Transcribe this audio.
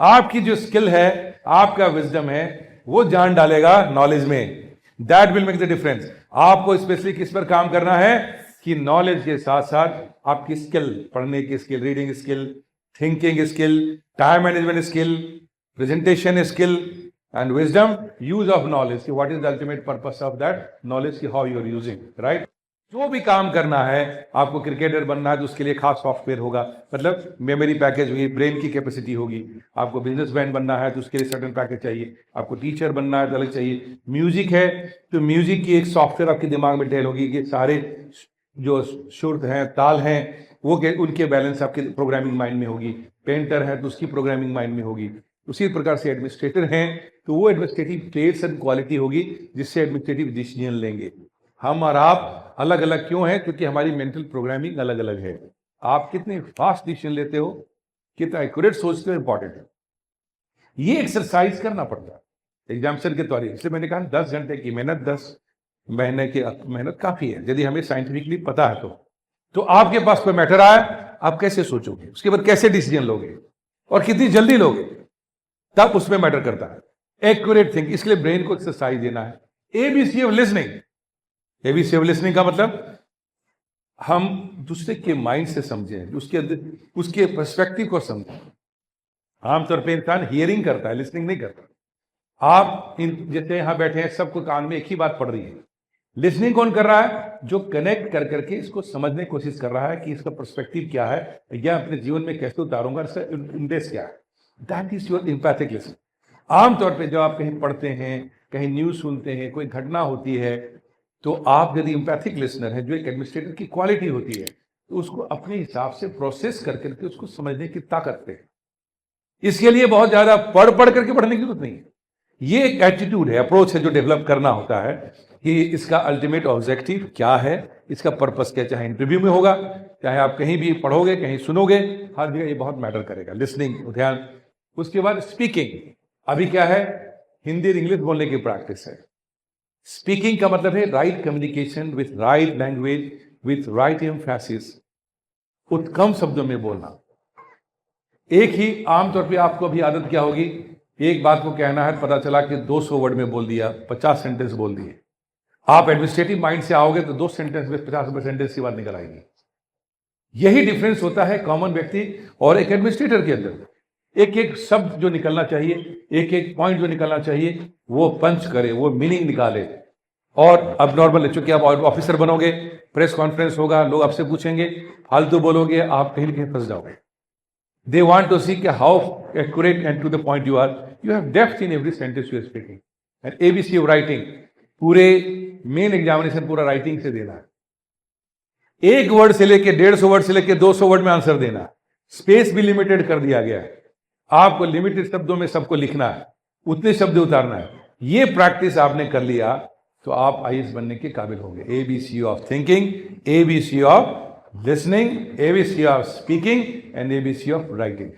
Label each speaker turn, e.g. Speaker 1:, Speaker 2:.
Speaker 1: आपकी जो स्किल है, आपका विजडम है, वो जान डालेगा नॉलेज में। That will make the difference. आपको स्पेशली किस पर काम करना है कि नॉलेज के साथ साथ आपकी स्किल, पढ़ने की skill, reading skill, thinking skill, time management skill, presentation skill and wisdom, use of knowledge, what is the ultimate purpose of that knowledge की how you are using, right. जो भी काम करना है, आपको क्रिकेटर बनना है तो उसके लिए खास सॉफ्टवेयर होगा, मतलब मेमोरी पैकेज होगी, ब्रेन की कैपेसिटी होगी। आपको बिजनेसमैन बनना है तो उसके लिए सर्टेन पैकेज चाहिए। आपको टीचर बनना है तो अलग चाहिए। म्यूजिक है तो म्यूजिक की एक सॉफ्टवेयर आपके दिमाग में डेल होगी कि सारे जो सुर हैं, ताल हैं, वो उनके बैलेंस आपके प्रोग्रामिंग माइंड में होगी। पेंटर है तो उसकी प्रोग्रामिंग माइंड में होगी। उसी प्रकार से एडमिनिस्ट्रेटर हैं तो वो एडमिनिस्ट्रेटिव ट्रेड्स एंड क्वालिटी होगी जिससे एडमिनिस्ट्रेटिव डिसीजन लेंगे। हम और आप अलग अलग क्यों हैं? क्योंकि हमारी मेंटल प्रोग्रामिंग अलग अलग है। आप कितने फास्ट डिसीजन लेते हो, कितना एक्यूरेट सोचते हो, इंपॉर्टेंट है। ये एक्सरसाइज करना पड़ता है एग्जामिनेशन के तौर। इसलिए मैंने कहा 10 घंटे की मेहनत, 10 महीने की मेहनत काफी है यदि हमें साइंटिफिकली पता है तो आपके पास कोई मैटर आए, आप कैसे सोचोगे, उसके बाद कैसे डिसीजन लोगे और कितनी जल्दी लोगे, तब उसमें मैटर करता है एक्यूरेट थिंक। इसलिए ब्रेन को एक्सरसाइज देना है। ABC of listening. ABC of listening का मतलब हम दूसरे के माइंड से समझें, उसके पर्सपेक्टिव को समझें। आमतौर पे इंसान हियरिंग करता है, लिसनिंग नहीं करता। आप जैसे यहां बैठे हैं, सबको कान में एक ही बात पड़ रही है। लिसनिंग कौन कर रहा है? जो कनेक्ट कर करके इसको समझने की कोशिश कर रहा है कि इसका पर्सपेक्टिव क्या है, या अपने जीवन में कैसे उतारूंगा, इसका इंटरेस्ट क्या है। That is your empathic listening. आमतौर पे जब आप कहीं पढ़ते हैं, कहीं न्यूज सुनते हैं, कोई घटना होती है, तो आप यदि एम्पैथिक लिसनर है, जो एक एडमिनिस्ट्रेटर की क्वालिटी होती है, तो उसको अपने हिसाब से प्रोसेस कर करके उसको समझने की ताकत है। इसके लिए बहुत ज्यादा पढ़ करके पढ़ने की जरूरत नहीं है। ये एक एटीट्यूड है, अप्रोच है जो डेवलप करना होता है कि इसका अल्टीमेट ऑब्जेक्टिव क्या है, इसका पर्पस क्या। चाहे इंटरव्यू में होगा, चाहे आप कहीं भी पढ़ोगे, कहीं सुनोगे, हर जगह ये बहुत मैटर करेगा। लिसनिंग ध्यान। उसके बाद स्पीकिंग। अभी क्या है, हिंदी और इंग्लिश बोलने की प्रैक्टिस है। स्पीकिंग का मतलब है right communication with right language with right emphasis, उत्तम शब्दों में बोलना। एक ही आमतौर पे आपको अभी आदत क्या होगी, एक बात को कहना है, पता चला कि 200 वर्ड में बोल दिया, 50 सेंटेंस बोल दिए। आप एडमिनिस्ट्रेटिव माइंड से आओगे तो 2 सेंटेंस में 50 सेंटेंस की बात निकल आएगी। यही डिफरेंस होता है कॉमन व्यक्ति और एक एडमिनिस्ट्रेटर के अंदर। एक एक शब्द जो निकलना चाहिए, एक एक पॉइंट जो निकलना चाहिए, वो पंच करे, वो मीनिंग निकाले। और अब नॉर्मल, चूंकि आप ऑफिसर बनोगे, प्रेस कॉन्फ्रेंस होगा, लोग आपसे पूछेंगे, फालतू बोलोगे, आप कहीं ना कहीं फंस जाओगे। They want to see how accurate and to the point you are. You have depth in every sentence you are speaking. And ABC of writing, पूरे मेन एग्जामिनेशन पूरा राइटिंग से देना है। 1 वर्ड से लेके 150 वर्ड से लेके 200 वर्ड में आंसर देना है। स्पेस भी लिमिटेड कर दिया गया है। आपको लिमिटेड शब्दों में सबको लिखना है, उतने शब्द उतारना है। ये प्रैक्टिस आपने कर लिया तो आप आईएएस बनने के काबिल होंगे। ABC of thinking, ABC of listening, ABC of speaking, and ABC of writing.